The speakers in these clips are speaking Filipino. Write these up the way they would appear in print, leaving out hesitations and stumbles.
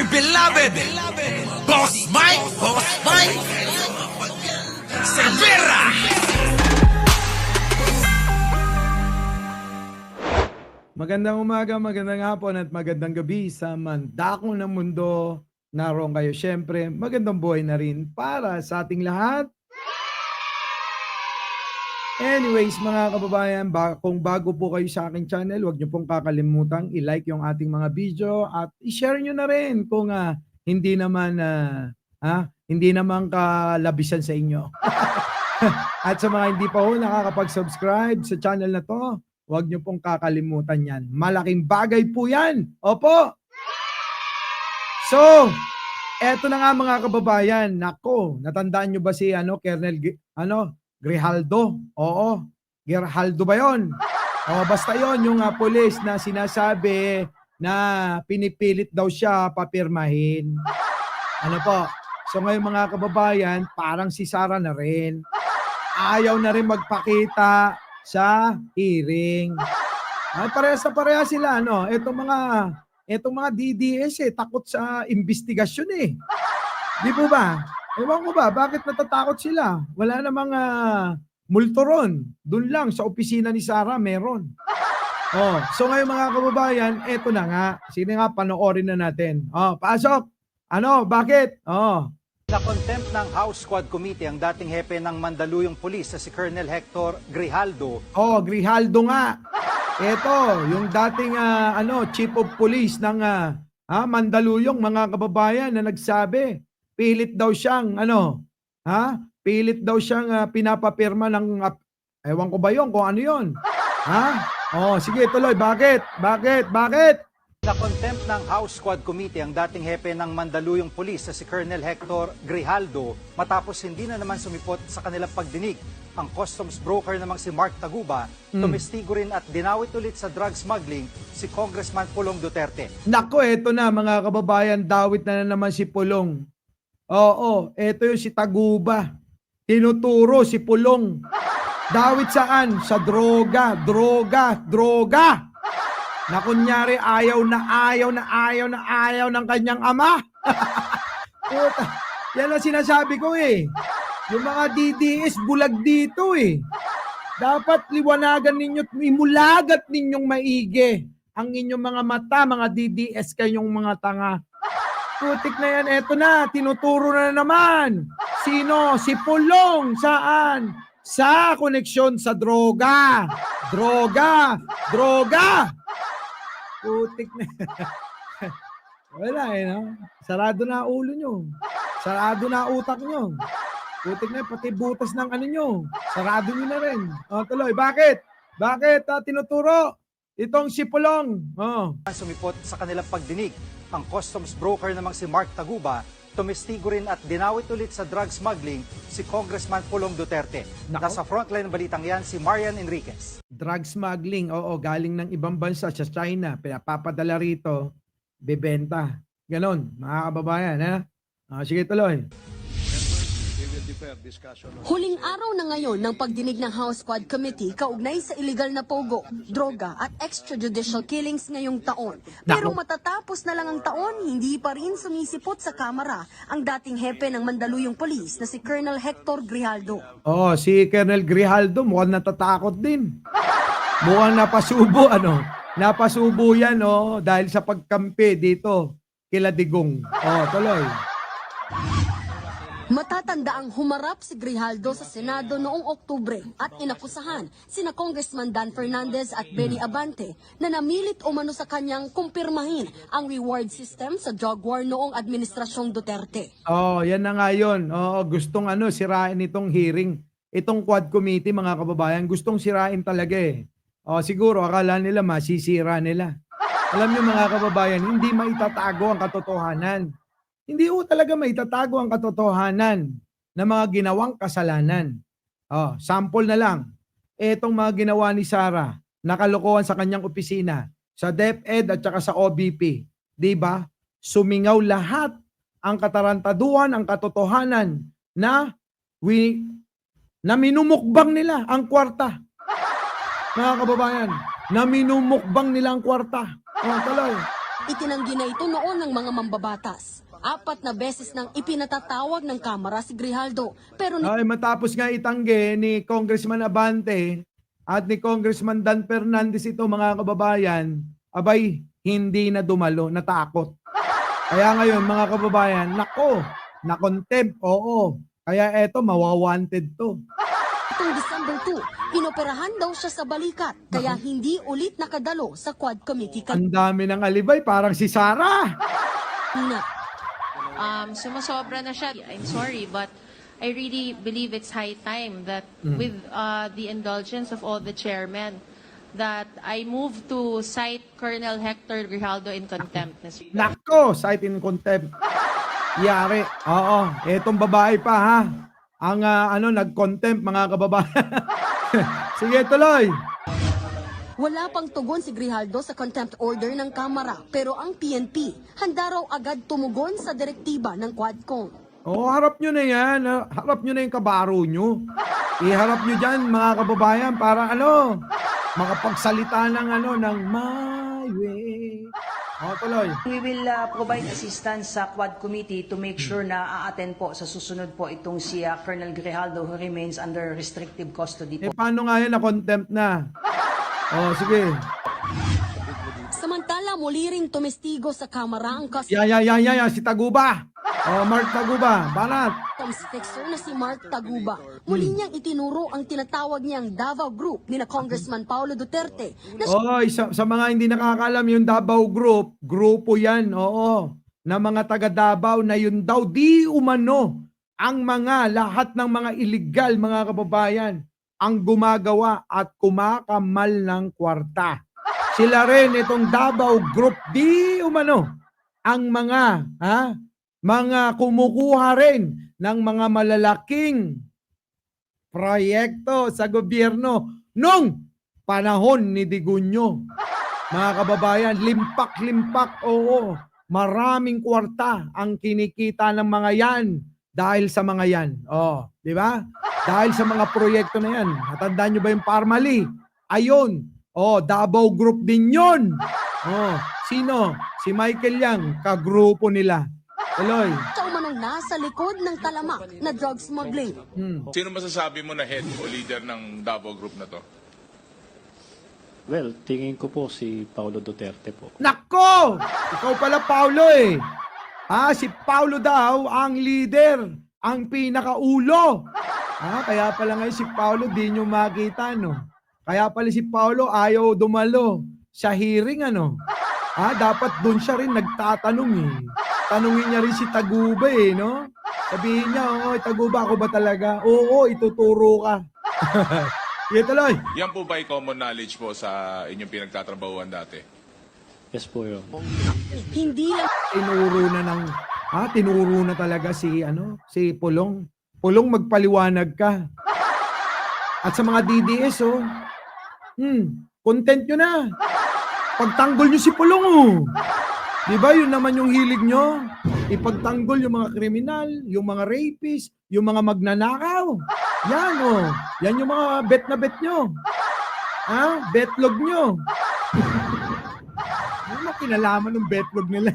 beloved Boss Mike Cervera. Magandang umaga, magandang hapon at magandang gabi sa mandakong ng mundo. Naroon kayo syempre, magandang buhay na rin para sa ating lahat. Anyways mga kababayan, kung bago po kayo sa aking channel, huwag niyo pong kakalimutang i-like yung ating mga video at i-share niyo na rin kung hindi naman kalabisan sa inyo. At sa mga hindi pa ho nakakapag-subscribe sa channel na to, huwag niyo pong kakalimutan yan. Malaking bagay po yan. Opo. So, eto na nga mga kababayan. Nako, natandaan niyo ba si Colonel Grijaldo? Oo. Grijaldo ba yon? O basta yon yung pulis na sinasabi na pinipilit daw siya papirmahin. Ano po? So ngayon mga kababayan, parang si Sara na rin. Ayaw na rin magpakita sa hearing. Ay, parehas sila, no? Itong mga DDS takot sa investigasyon eh. Di po ba? Ewan ko ba, bakit natatakot sila? Wala namang multo ron. Doon lang, sa opisina ni Sara, meron. Oh, so ngayon mga kababayan, eto na nga. Sige nga, panoorin na natin. Oh, pasok! Bakit? Oh. Sa contempt ng House Squad Committee ang dating hepe ng Mandaluyong Police na si Colonel Hector Grijaldo. Oh, Grijaldo nga. Ito, yung dating Chief of Police ng Mandaluyong mga kababayan na nagsabi, pilit daw siyang pilit daw siyang pinapapirma ng ewan ko ba 'yon kung ano 'yon. Oh, sige tuloy. Bakit? Sa contempt ng House Squad Committee ang dating hepe ng Mandaluyong Police na si Colonel Hector Grijaldo matapos hindi na naman sumipot sa kanilang pagdinig. Ang customs broker namang si Mark Taguba, tumestigo rin at dinawit ulit sa drug smuggling si Congressman Pulong Duterte. Nako, eto na mga kababayan, dawit na naman si Pulong. Oo, eto yung si Taguba. Tinuturo si Pulong. Dawit saan? Sa droga. Na kunyari ayaw ng kanyang ama. Puta, yan ang sinasabi ko eh. Yung mga DDS bulag dito eh. Dapat liwanagan ninyo, imulagat ninyong maigi ang inyong mga mata, mga DDS kayong mga tanga. Putik na yan, eto na, tinuturo na naman. Sino? Si Pulong. Saan? Sa koneksyon sa droga. Putik na. Wala no? Sarado na ulo nyo. Sarado na utak nyo. Putik na, pati butas ng nyo. Sarado nyo na rin. O, tuloy. Bakit tinuturo? Itong si Pulong. Oh. Sumipot sa kanilang pagdinig. Ang customs broker namang si Mark Taguba, tumestigo rin at dinawit ulit sa drug smuggling si Congressman Pulong Duterte. Nako. Nasa frontline ng balitang yan si Marian Enriquez. Drug smuggling, oo, galing ng ibang bansa sa China, pinapapadala rito, bebenta. Ganon, mga kababayan, sige tuloy. Huling araw na ngayon ng pagdinig ng House Squad Committee kaugnay sa illegal na pogo, droga at extrajudicial killings ngayong taon. Pero matatapos na lang ang taon, hindi pa rin sumisipot sa kamera ang dating hepe ng Mandaluyong Police na si Colonel Hector Grijaldo. Oh, si Colonel Grijaldo mukhang natatakot din. Mukhang napasubo, napasubo yan, dahil sa pagkampi dito kila Digong. Oh, tuloy. Matatanda ang humarap si Grijaldo sa Senado noong Oktubre at inakusahan sina Congressman Dan Fernandez at Benny Abante na namilit umano sa kanyang kumpirmahin ang reward system sa drug war noong administrasyong Duterte. Oh, yan na nga yun. Oh, gustong sirain itong hearing. Itong Quad Committee, mga kababayan, gustong sirain talaga eh. Oh, siguro akala nila masisira nila. Alam niyo mga kababayan, hindi maitatago ang katotohanan. Hindi talaga maitatago ang katotohanan ng mga ginawang kasalanan. Oh, sample na lang. Etong mga ginawa ni Sara, nakalokohan sa kanyang opisina, sa DepEd at saka sa OBP. 'Di ba? Sumingaw lahat ang katarantaduhan, ang katotohanan na minumukbang nila ang kwarta. Mga kababayan, na minumukbang nila ang kwarta. Oh, tuloy. Itinanggi na ito noon ng mga mambabatas. 4 na beses nang ipinatatawag ng Kamara si Grijaldo. Pero Ay, matapos nga itanggi ni Congressman Abante at ni Congressman Dan Fernandez ito mga kababayan, abay, hindi na dumalo, natakot. Kaya ngayon mga kababayan, nako, na-contempt, oo. Kaya eto, mawawanted to. itong December 2, inoperahan daw siya sa balikat. Kaya hindi ulit nakadalo sa Quad Committee Ang dami ng alibay, parang si Sarah. kanina. Sumasobra na siya. I'm sorry, but I really believe it's high time that with the indulgence of all the chairmen, that I move to cite Colonel Hector Grijaldo in contempt. Nako, cite in contempt. Yari. Oo, etong babae pa ha. Ang nag-contempt mga kababayan. Sige, tuloy. Wala pang tugon si Grijaldo sa contempt order ng Kamara, pero ang PNP handa raw agad tumugon sa direktiba ng Quadcom. Oo, harap nyo na yan. Harap nyo na yung kabaro nyo. Iharap nyo dyan mga kababayan para makapagsalita ng my way. O, tuloy. We will provide assistance sa Quad Committee to make sure na a-attend po sa susunod po itong si Colonel Grijaldo who remains under restrictive custody po. Paano nga yan na-contempt na? O, sige. Samantala, muli ring tumestigo sa Kamara ang Ya, si Taguba. O, Mark Taguba. Banat. customs fixer na si Mark Taguba. Muli niyang itinuro ang tinatawag niyang Davao Group ni na Congressman Paulo Duterte na Oy, sa mga hindi nakakaalam, yung Davao Group, grupo yan, oo, na mga taga Davao na yun daw di umano ang lahat ng mga illegal, mga kababayan, ang gumagawa at kumakamal ng kwarta. Sila rin itong Davao Group, di umano ang mga kumukuha rin ng mga malalaking proyekto sa gobyerno nung panahon ni Digunyo. Mga kababayan, limpak-limpak, oo, maraming kwarta ang kinikita ng mga yan dahil sa mga yan. Oh, di ba? Dahil sa mga proyekto na yan. Natandaan nyo ba yung Parmali? Ayun. Oh, Davao Group din yun. Oh, sino? Si Michael Yang, kagrupo nila. Eloy. siya umanong nasa likod ng talamak na drug smuggling. Sino masasabi mo na head o leader ng Davao Group na to? Well, tingin ko po si Paulo Duterte po. Nako! Ikaw pala, Paulo eh. Si Paulo daw ang leader, ang pinakaulo. Kaya pala ngayon si Paulo di nyo makita, no? Kaya pala si Paulo ayaw dumalo sa hearing, dapat doon siya rin nagtatanong eh. Tanungin niya rin si Taguba eh, no? Sabihin niya, Taguba, ako ba talaga? Oo, ituturo ka. Tuloy. Yan po ba ay common knowledge po sa inyong pinagtatrabahuan dati? Yes po yun. Hindi lang Tinuro na talaga si Pulong. Pulong, magpaliwanag ka. At sa mga DDS, content nyo na. Pagtanggol nyo si Pulong, Di ba yun naman yung hilig nyo? Ipagtanggol yung mga kriminal, yung mga rapist, yung mga magnanakaw. Yan Yan yung mga bet na bet nyo. Betlog nyo. Yung kinalaman ng betlog nila.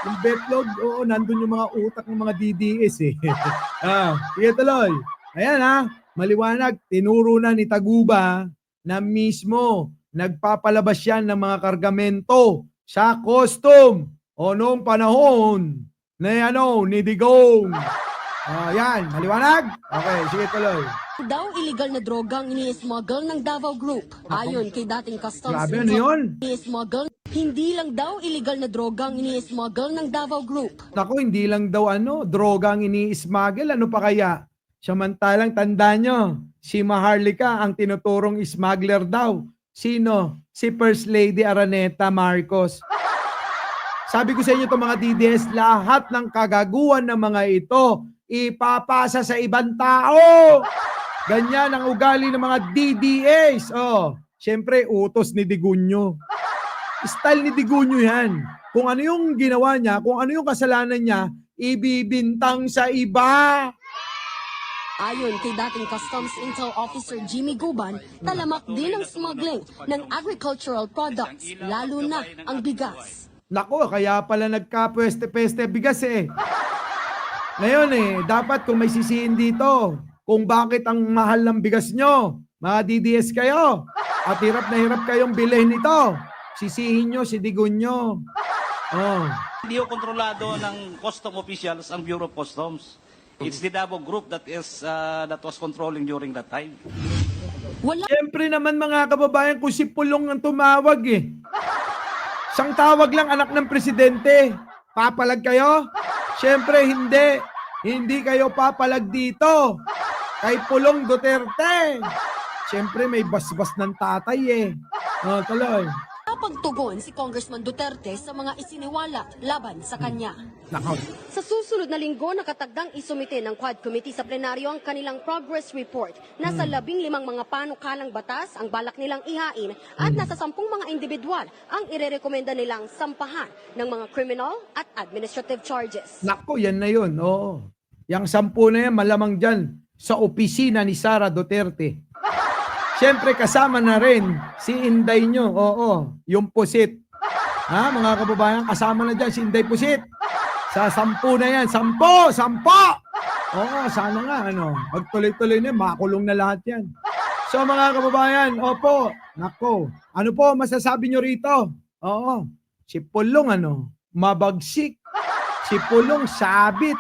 Yung betlog, nandun yung mga utak ng mga DDS eh. Sige tuloy. Ayan maliwanag, tinuro na ni Taguba na mismo nagpapalabas yan ng mga kargamento sa custom noong panahon na ni Digong. Yan, maliwanag? Okay, sige tuloy. daw illegal na droga ang ini-smuggle ng Davao Group. Ayon kay dating customs Grabe, ano yun? ini-smuggle, hindi lang daw illegal na droga ang ini-smuggle ng Davao Group. Naku, hindi lang daw droga ang ini-smuggle. Ano pa kaya? Samantalang tanda nyo, si Maharlika ang tinuturong smuggler daw. Sino? Si First Lady Araneta Marcos. Sabi ko sa inyo itong mga DDS, lahat ng kagaguhan ng mga ito, ipapasa sa ibang tao. Ganyan ang ugali ng mga DDS. Siyempre, utos ni Digunyo. Style ni Digunyo yan. Kung ano yung ginawa niya, kung ano yung kasalanan niya, ibibintang sa iba. Ayon kay dating Customs Intel Officer Jimmy Guban, talamak din ang smuggling ng agricultural products, lalo na ang bigas. Nako, kaya pala nagka-pweste-peste bigas eh. Ngayon dapat kung may sisihin dito, kung bakit ang mahal ng bigas nyo, mga DDS kayo, at hirap na hirap kayong bilhin ito, sisihin nyo, sidigun nyo. Oh. Hindi ko kontrolado ng custom officials ang Bureau of Customs. It's the Davao Group that was controlling during that time. Siyempre naman mga kababayan, kung si Pulong ang tumawag eh. Siyang tawag lang anak ng presidente. Papalag kayo? Siyempre hindi. Hindi kayo papalag dito. Kay Pulong Duterte. Siyempre may basbas ng tatay eh. Oh, tuloy. Pagtugon si Congressman Duterte sa mga isiniwalat laban sa kanya. Nako. Sa susunod na linggo, nakatagdang isumite ng Quad Committee sa plenaryo ang kanilang progress report. Nasa 15 mga panukalang batas ang balak nilang ihain at nasa 10 mga individual ang irerekomenda nilang sampahan ng mga criminal at administrative charges. Nako, yan na yun. Oo. Yang 10 na yan, malamang dyan sa opisina ni Sara Duterte. Siyempre kasama na rin si Inday nyo. Oo, yung pusit. Ha, mga kababayan, kasama na dyan si Inday Pusit. Sa 10 na yan. 10! 10! Oo, sana nga, magtuloy-tuloy na, makulong na lahat yan. So mga kababayan, opo, nako, ano po masasabi nyo rito? Oo, si Pulong, mabagsik. Si Pulong, sabit.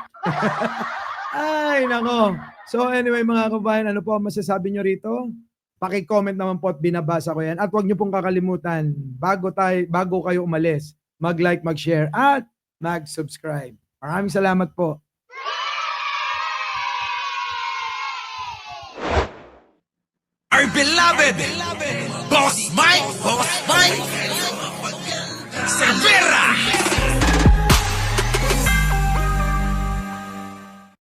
Ay, nako. So anyway, mga kababayan, ano po masasabi nyo rito? Paki-comment naman po at binabasa ko yan. At huwag nyo pong kakalimutan, bago kayo umalis, mag-like, mag-share, at mag-subscribe. Maraming salamat po. Our beloved Boss Mike Cervera.